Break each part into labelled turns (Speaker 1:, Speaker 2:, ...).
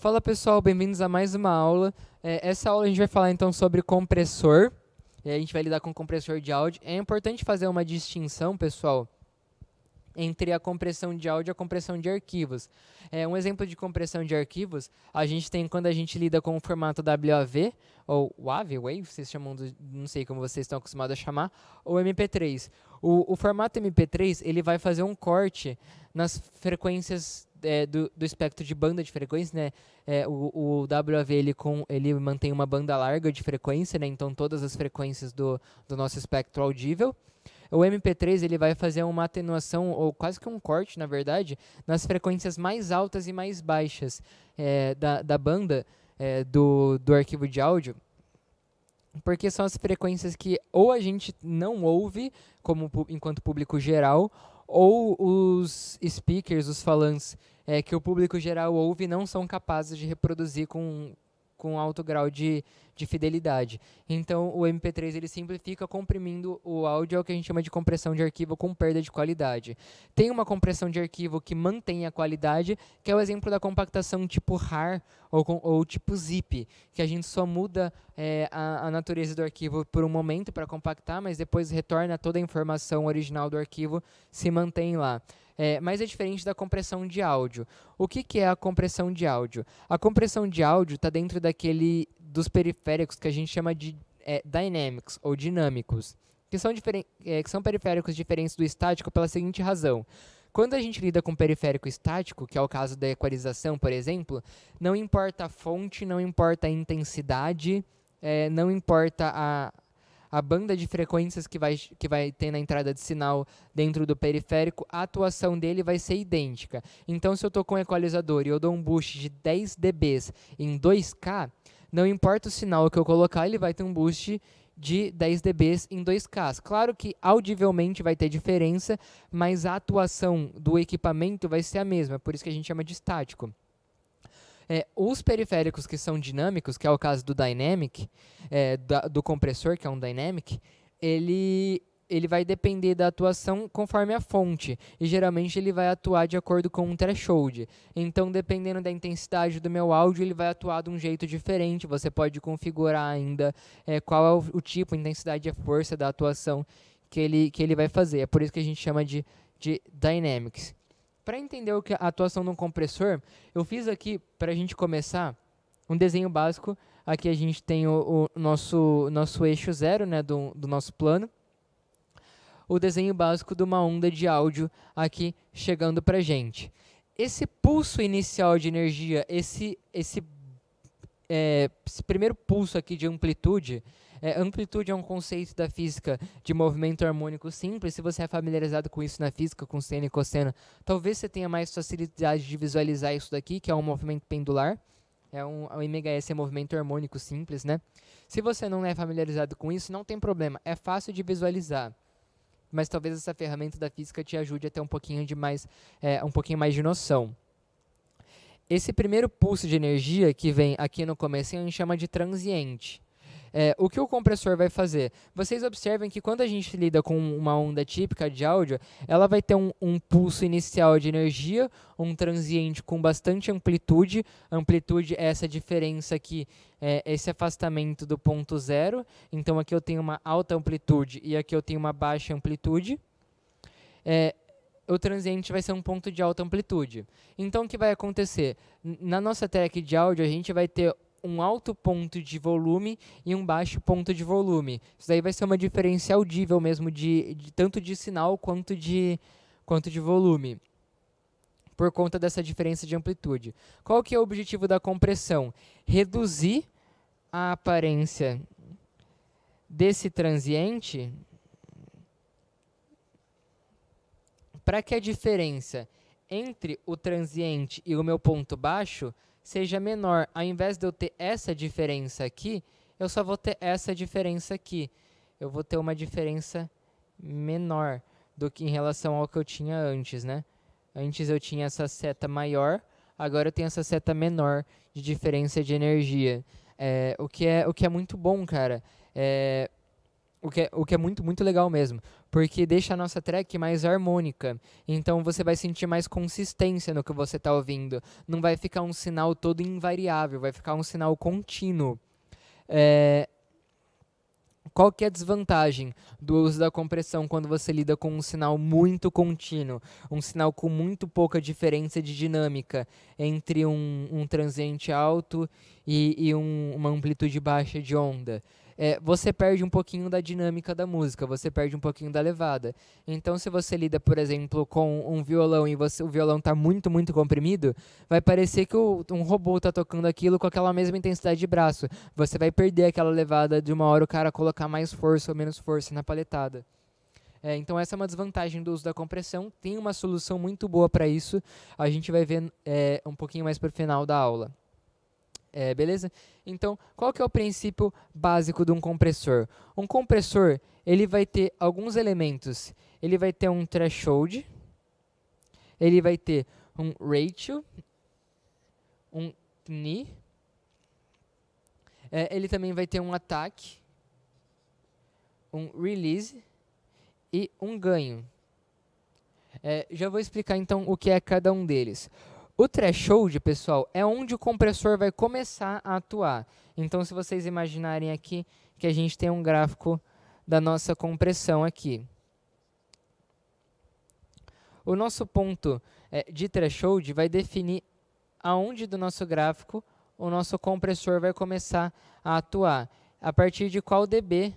Speaker 1: Fala pessoal, bem-vindos a mais uma aula. Essa aula a gente vai falar então sobre compressor. A gente vai lidar com compressor de áudio. É importante fazer uma distinção, pessoal, entre a compressão de áudio e a compressão de arquivos. Um exemplo de compressão de arquivos, a gente tem quando a gente lida com o formato WAV, ou WAV, vocês chamam, não sei como vocês estão acostumados a chamar, ou MP3. O formato MP3, ele vai fazer um corte nas frequências do espectro de banda de frequência, né? O WAV ele mantém uma banda larga de frequência, né? Então todas as frequências do nosso espectro audível. O MP3 ele vai fazer uma atenuação, ou quase que um corte, na verdade, nas frequências mais altas e mais baixas da banda do arquivo de áudio, porque são as frequências que ou a gente não ouve enquanto público geral, ou os speakers, os falantes que o público geral ouve não são capazes de reproduzir com alto grau de fidelidade. Então, o MP3 ele simplifica comprimindo o áudio, é o que a gente chama de compressão de arquivo com perda de qualidade. Tem uma compressão de arquivo que mantém a qualidade, que é o exemplo da compactação tipo RAR ou tipo ZIP, que a gente só muda a natureza do arquivo por um momento para compactar, mas depois retorna toda a informação original do arquivo, se mantém lá. Mas é diferente da compressão de áudio. O que é a compressão de áudio? A compressão de áudio está dentro dos periféricos que a gente chama de dynamics ou dinâmicos, que são periféricos diferentes do estático pela seguinte razão. Quando a gente lida com periférico estático, que é o caso da equalização, por exemplo, não importa a fonte, não importa a intensidade, não importa a banda de frequências que vai ter na entrada de sinal dentro do periférico, a atuação dele vai ser idêntica. Então, se eu estou com um equalizador e eu dou um boost de 10 dB em 2K, não importa o sinal que eu colocar, ele vai ter um boost de 10 dB em 2K. Claro que audivelmente vai ter diferença, mas a atuação do equipamento vai ser a mesma, por isso que a gente chama de estático. Os periféricos que são dinâmicos, que é o caso do Dynamic, do compressor, que é um Dynamic, ele vai depender da atuação conforme a fonte, e geralmente ele vai atuar de acordo com um threshold. Então, dependendo da intensidade do meu áudio, ele vai atuar de um jeito diferente. Você pode configurar ainda qual é o tipo, a intensidade e a força da atuação que ele vai fazer. É por isso que a gente chama de Dynamics. Para entender o que é a atuação de um compressor, eu fiz aqui, para a gente começar, um desenho básico. Aqui a gente tem o nosso eixo zero, né, do nosso plano. O desenho básico de uma onda de áudio aqui chegando para a gente. Esse pulso inicial de energia, esse primeiro pulso aqui de amplitude, amplitude é um conceito da física de movimento harmônico simples. Se você é familiarizado com isso na física, com seno e cosseno, talvez você tenha mais facilidade de visualizar isso daqui, que é um movimento pendular. O MHS é movimento harmônico simples, né? Se você não é familiarizado com isso, não tem problema, é fácil de visualizar. Mas talvez essa ferramenta da física te ajude a ter um pouquinho mais de noção. Esse primeiro pulso de energia que vem aqui no começo, a gente chama de transiente. O que o compressor vai fazer? Vocês observem que quando a gente lida com uma onda típica de áudio, ela vai ter um pulso inicial de energia, um transiente com bastante amplitude. Amplitude é essa diferença aqui, esse afastamento do ponto zero. Então aqui eu tenho uma alta amplitude e aqui eu tenho uma baixa amplitude. O transiente vai ser um ponto de alta amplitude. Então o que vai acontecer? Na nossa track de áudio, a gente vai ter um alto ponto de volume e um baixo ponto de volume. Isso daí vai ser uma diferença audível mesmo, tanto de sinal quanto de volume, por conta dessa diferença de amplitude. Qual que é o objetivo da compressão? Reduzir a aparência desse transiente para que a diferença entre o transiente e o meu ponto baixo seja menor. Ao invés de eu ter essa diferença aqui, eu só vou ter essa diferença aqui. Eu vou ter uma diferença menor do que em relação ao que eu tinha antes, né? Antes eu tinha essa seta maior, agora eu tenho essa seta menor de diferença de energia. O que é muito bom, cara. O que é muito, muito legal mesmo, porque deixa a nossa track mais harmônica. Então você vai sentir mais consistência no que você está ouvindo. Não vai ficar um sinal todo invariável, vai ficar um sinal contínuo. É, Qual que é a desvantagem do uso da compressão quando você lida com um sinal muito contínuo, um sinal com muito pouca diferença de dinâmica entre um transiente alto e uma amplitude baixa de onda? Você perde um pouquinho da dinâmica da música, você perde um pouquinho da levada. Então, se você lida, por exemplo, com um violão e o violão está muito, muito comprimido, vai parecer que um robô está tocando aquilo com aquela mesma intensidade de braço. Você vai perder aquela levada de uma hora o cara colocar mais força ou menos força na paletada. Então essa é uma desvantagem do uso da compressão. Tem uma solução muito boa para isso. A gente vai ver um pouquinho mais para o final da aula. Beleza? Então, qual que é o princípio básico de um compressor? Um compressor, ele vai ter alguns elementos. Ele vai ter um threshold, ele vai ter um ratio, um knee, ele também vai ter um attack, um release e um ganho. Já vou explicar então o que é cada um deles. O threshold, pessoal, é onde o compressor vai começar a atuar. Então, se vocês imaginarem aqui que a gente tem um gráfico da nossa compressão aqui. O nosso ponto de threshold vai definir aonde do nosso gráfico o nosso compressor vai começar a atuar. A partir de qual dB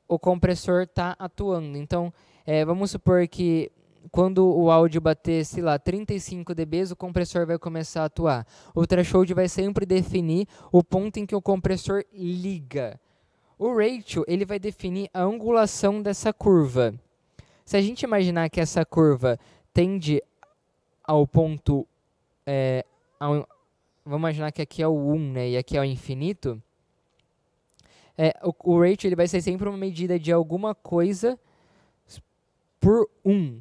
Speaker 1: o compressor está atuando. Então, vamos supor que quando o áudio bater, sei lá, 35 dB, o compressor vai começar a atuar. O threshold vai sempre definir o ponto em que o compressor liga. O ratio, ele vai definir a angulação dessa curva. Se a gente imaginar que essa curva tende ao ponto... vamos imaginar que aqui é o 1, né, e aqui é o infinito. O ratio ele vai ser sempre uma medida de alguma coisa por 1.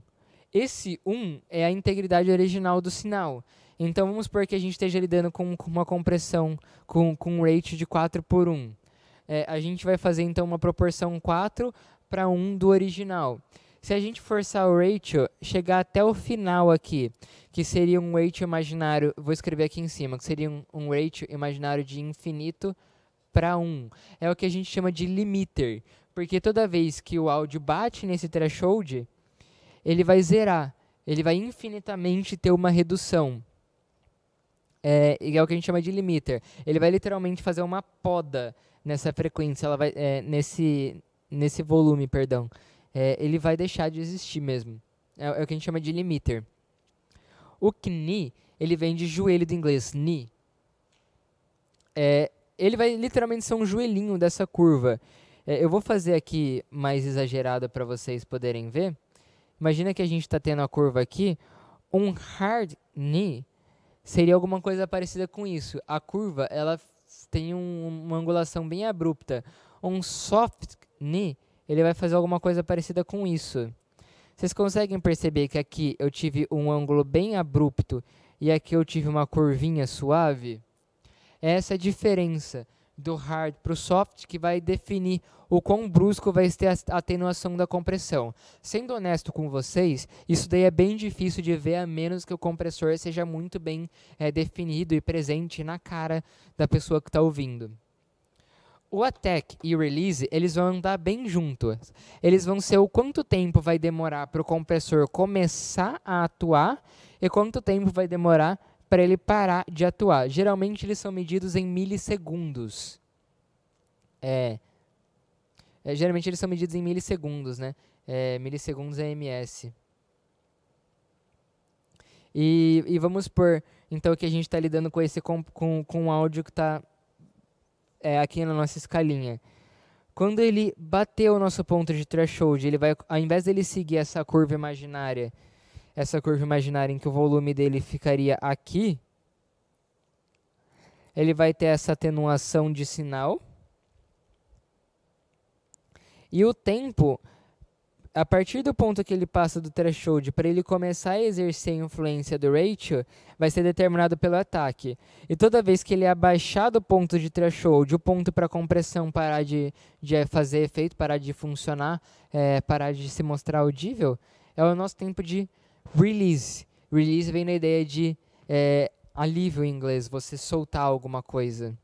Speaker 1: Esse 1 é a integridade original do sinal. Então, vamos supor que a gente esteja lidando com uma compressão com um ratio de 4 por 1. A gente vai fazer, então, uma proporção 4 para 1 do original. Se a gente forçar o ratio, chegar até o final aqui, que seria um ratio imaginário, vou escrever aqui em cima, que seria um ratio imaginário de infinito para 1. É o que a gente chama de limiter, porque toda vez que o áudio bate nesse threshold, ele vai zerar, ele vai infinitamente ter uma redução. É o que a gente chama de limiter. Ele vai literalmente fazer uma poda nessa frequência, ela vai, nesse volume, perdão. Ele vai deixar de existir mesmo. É o que a gente chama de limiter. O knee, ele vem de joelho do inglês, knee. Ele vai literalmente ser um joelhinho dessa curva. Eu vou fazer aqui mais exagerado para vocês poderem ver. Imagina que a gente está tendo a curva aqui. Um hard knee seria alguma coisa parecida com isso. A curva ela tem uma angulação bem abrupta. Um soft knee ele vai fazer alguma coisa parecida com isso. Vocês conseguem perceber que aqui eu tive um ângulo bem abrupto e aqui eu tive uma curvinha suave? Essa é a diferença do hard para o soft que vai definir o quão brusco vai ter a atenuação da compressão. Sendo honesto com vocês, isso daí é bem difícil de ver, a menos que o compressor seja muito bem definido e presente na cara da pessoa que está ouvindo. O attack e o release, eles vão andar bem juntos. Eles vão ser o quanto tempo vai demorar para o compressor começar a atuar e quanto tempo vai demorar para ele parar de atuar. Geralmente eles são medidos em milissegundos. Geralmente eles são medidos em milissegundos, né? Milissegundos é ms. E vamos supor, então, que a gente está lidando com um áudio que está aqui na nossa escalinha. Quando ele bater o nosso ponto de threshold, ele vai, ao invés dele seguir essa curva imaginária em que o volume dele ficaria aqui, ele vai ter essa atenuação de sinal. E o tempo a partir do ponto que ele passa do threshold para ele começar a exercer a influência do ratio, vai ser determinado pelo ataque. E toda vez que ele abaixar do ponto de threshold, o ponto para a compressão parar de fazer efeito, parar de funcionar, parar de se mostrar audível, é o nosso tempo de release. Release vem na ideia de alívio em inglês, você soltar alguma coisa.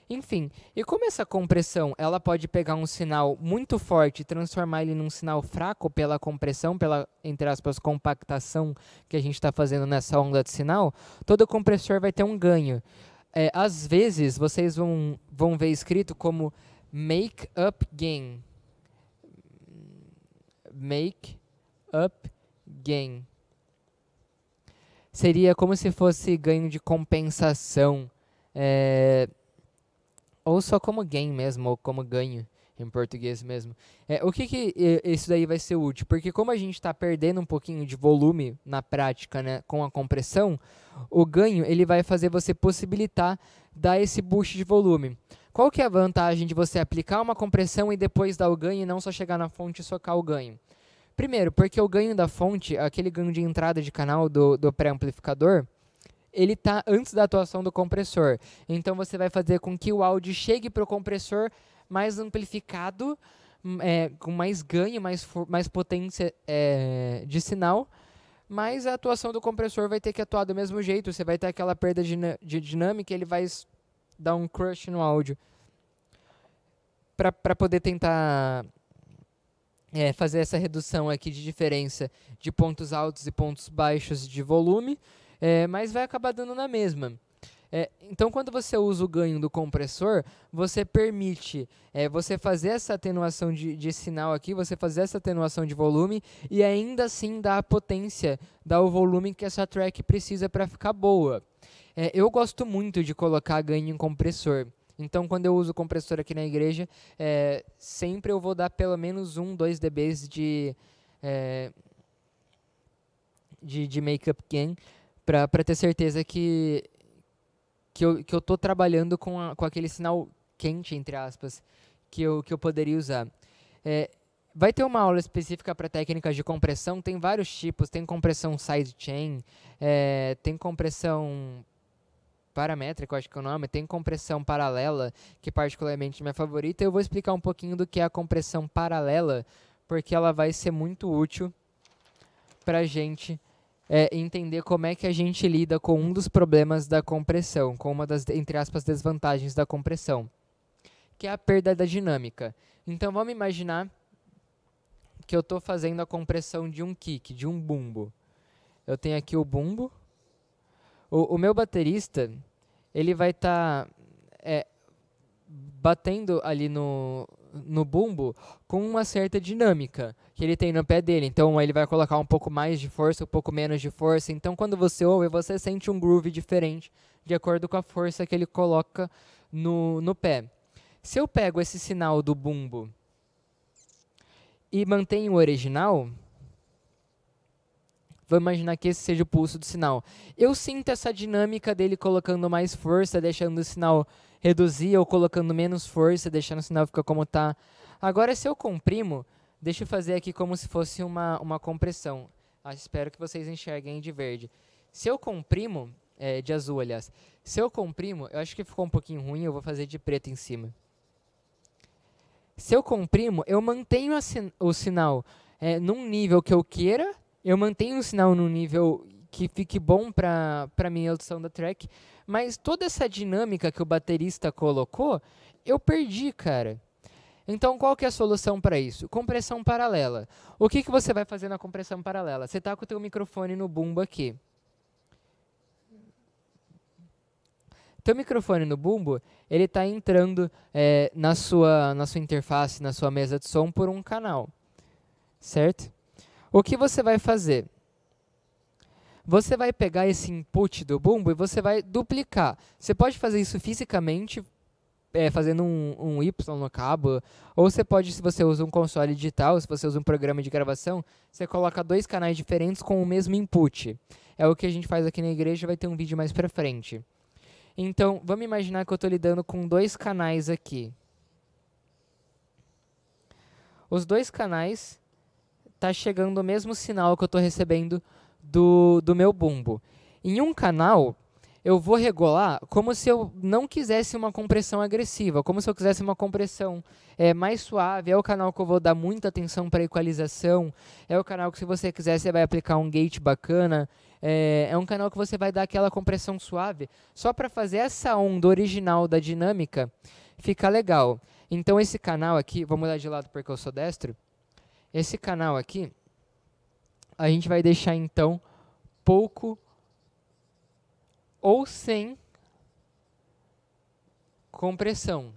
Speaker 1: Enfim, e como essa compressão ela pode pegar um sinal muito forte e transformar ele num sinal fraco pela compressão, pela, entre aspas, compactação que a gente está fazendo nessa onda de sinal, todo compressor vai ter um ganho. Às vezes, vocês vão ver escrito como make up gain. Make up gain. Seria como se fosse ganho de compensação. Ou só como gain mesmo, ou como ganho, em português mesmo. O que isso daí vai ser útil? Porque como a gente está perdendo um pouquinho de volume na prática, né, com a compressão, o ganho ele vai fazer você possibilitar dar esse boost de volume. Qual que é a vantagem de você aplicar uma compressão e depois dar o ganho e não só chegar na fonte e socar o ganho? Primeiro, porque o ganho da fonte, aquele ganho de entrada de canal do pré-amplificador, ele está antes da atuação do compressor. Então, você vai fazer com que o áudio chegue para o compressor mais amplificado, com mais ganho, mais potência de sinal, mas a atuação do compressor vai ter que atuar do mesmo jeito. Você vai ter aquela perda de dinâmica, ele vai dar um crush no áudio. Para poder tentar fazer essa redução aqui de diferença de pontos altos e pontos baixos de volume, mas vai acabar dando na mesma. Então, quando você usa o ganho do compressor, você permite você fazer essa atenuação de sinal aqui, você fazer essa atenuação de volume e ainda assim dar a potência, dar o volume que essa track precisa para ficar boa. Eu gosto muito de colocar ganho em compressor. Então, quando eu uso o compressor aqui na igreja, sempre eu vou dar pelo menos 2 dB de make-up gain, para ter certeza que eu estou trabalhando com aquele sinal quente, entre aspas, que eu poderia usar. Vai ter uma aula específica para técnicas de compressão, tem vários tipos, tem compressão sidechain, tem compressão paramétrica, acho que é o nome, tem compressão paralela, que particularmente é minha favorita. Eu vou explicar um pouquinho do que é a compressão paralela, porque ela vai ser muito útil para a gente entender como é que a gente lida com um dos problemas da compressão, com uma das, entre aspas, desvantagens da compressão, que é a perda da dinâmica. Então, vamos imaginar que eu estou fazendo a compressão de um kick, de um bumbo. Eu tenho aqui o bumbo. O meu baterista, ele vai estar batendo ali no bumbo com uma certa dinâmica que ele tem no pé dele. Então, ele vai colocar um pouco mais de força, um pouco menos de força. Então, quando você ouve, você sente um groove diferente de acordo com a força que ele coloca no pé. Se eu pego esse sinal do bumbo e mantenho o original, vou imaginar que esse seja o pulso do sinal. Eu sinto essa dinâmica dele colocando mais força, deixando o sinal reduzir, ou colocando menos força, deixando o sinal ficar como está. Agora, se eu comprimo, deixa eu fazer aqui como se fosse uma compressão. Espero que vocês enxerguem de verde. Se eu comprimo, de azul, aliás. Se eu comprimo, eu acho que ficou um pouquinho ruim, eu vou fazer de preto em cima. Se eu comprimo, eu mantenho o sinal num nível que eu queira, eu mantenho o sinal num nível que fique bom para a minha audição da track, mas toda essa dinâmica que o baterista colocou, eu perdi, cara. Então, qual que é a solução para isso? Compressão paralela. O que você vai fazer na compressão paralela? Você está com o teu microfone no bumbo aqui. Teu microfone no bumbo, ele está entrando na sua interface, na sua mesa de som por um canal, certo? O que você vai fazer? Você vai pegar esse input do bumbo e você vai duplicar. Você pode fazer isso fisicamente, fazendo um Y no cabo, ou você pode, se você usa um console digital, se você usa um programa de gravação, você coloca 2 canais diferentes com o mesmo input. É o que a gente faz aqui na igreja, vai ter um vídeo mais pra frente. Então, vamos imaginar que eu estou lidando com 2 canais aqui. os dois canais tá chegando o mesmo sinal que eu estou recebendo do meu bumbo. Em um canal, eu vou regular como se eu não quisesse uma compressão agressiva, como se eu quisesse uma compressão mais suave. É o canal que eu vou dar muita atenção para equalização, é o canal que, se você quiser, você vai aplicar um gate bacana, é um canal que você vai dar aquela compressão suave, só para fazer essa onda original da dinâmica ficar legal. Então esse canal aqui, vou mudar de lado porque eu sou destro, esse canal aqui, a gente vai deixar então pouco ou sem compressão,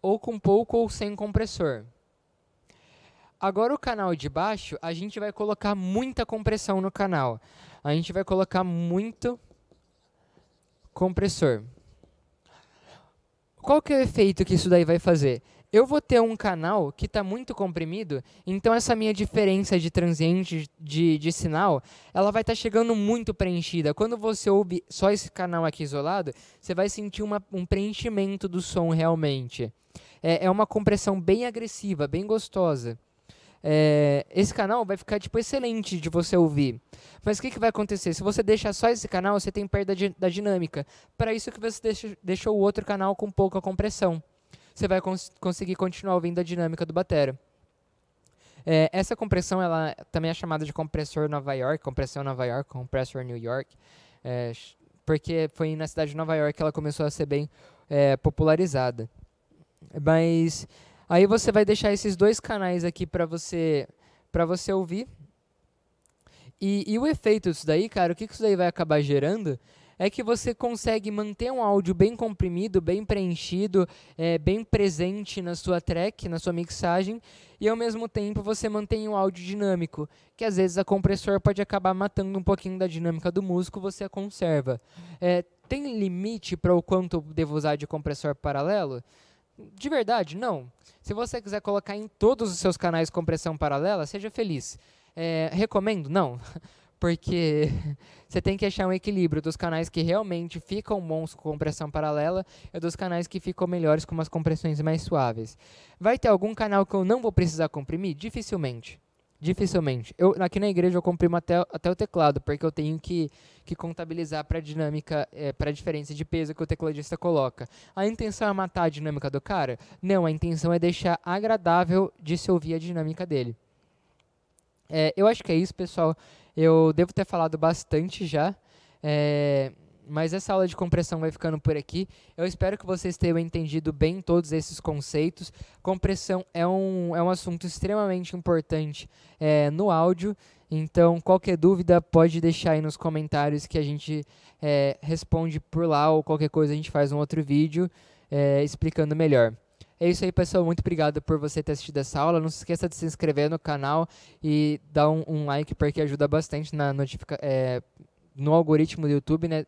Speaker 1: ou com pouco ou sem compressor. Agora o canal de baixo, a gente vai colocar muita compressão no canal. A gente vai colocar muito compressor. Qual que é o efeito que isso daí vai fazer? Eu vou ter um canal que está muito comprimido, então essa minha diferença de transiente de sinal, ela vai estar chegando muito preenchida. Quando você ouve só esse canal aqui isolado, você vai sentir um preenchimento do som realmente. É uma compressão bem agressiva, bem gostosa. Esse canal vai ficar tipo excelente de você ouvir. Mas o que vai acontecer? Se você deixar só esse canal, você tem perda da dinâmica. Para isso que você deixou o outro canal com pouca compressão. Você vai conseguir continuar ouvindo a dinâmica do batera. Essa compressão ela também é chamada de compressor Nova York, compressão Nova York, compressor New York, porque foi na cidade de Nova York que ela começou a ser bem popularizada. Mas aí você vai deixar esses dois canais aqui para você ouvir. E o efeito disso daí, cara, o que isso daí vai acabar gerando é que você consegue manter um áudio bem comprimido, bem preenchido, bem presente na sua track, na sua mixagem, e ao mesmo tempo você mantém um áudio dinâmico, que às vezes a compressor pode acabar matando um pouquinho da dinâmica do músico, você a conserva. Tem limite para o quanto eu devo usar de compressor paralelo? De verdade, não. Se você quiser colocar em todos os seus canais compressão paralela, seja feliz. Recomendo? Não. Porque você tem que achar um equilíbrio dos canais que realmente ficam bons com compressão paralela e dos canais que ficam melhores com umas compressões mais suaves. Vai ter algum canal que eu não vou precisar comprimir? Dificilmente. Dificilmente. Aqui na igreja eu comprimo até o teclado, porque eu tenho que contabilizar para a dinâmica, para a diferença de peso que o tecladista coloca. A intenção é matar a dinâmica do cara? Não, a intenção é deixar agradável de se ouvir a dinâmica dele. Eu acho que é isso, pessoal. Eu devo ter falado bastante já, mas essa aula de compressão vai ficando por aqui. Eu espero que vocês tenham entendido bem todos esses conceitos. Compressão é um assunto extremamente importante no áudio, então qualquer dúvida pode deixar aí nos comentários que a gente responde por lá, ou qualquer coisa a gente faz um outro vídeo explicando melhor. É isso aí, pessoal. Muito obrigado por você ter assistido essa aula. Não se esqueça de se inscrever no canal e dar um like, porque ajuda bastante no algoritmo do YouTube, né?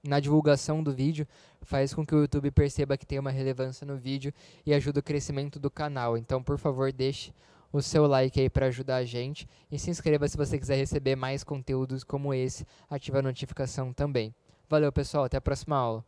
Speaker 1: Na divulgação do vídeo. Faz com que o YouTube perceba que tem uma relevância no vídeo e ajuda o crescimento do canal. Então, por favor, deixe o seu like aí para ajudar a gente. E se inscreva se você quiser receber mais conteúdos como esse. Ative a notificação também. Valeu, pessoal. Até a próxima aula.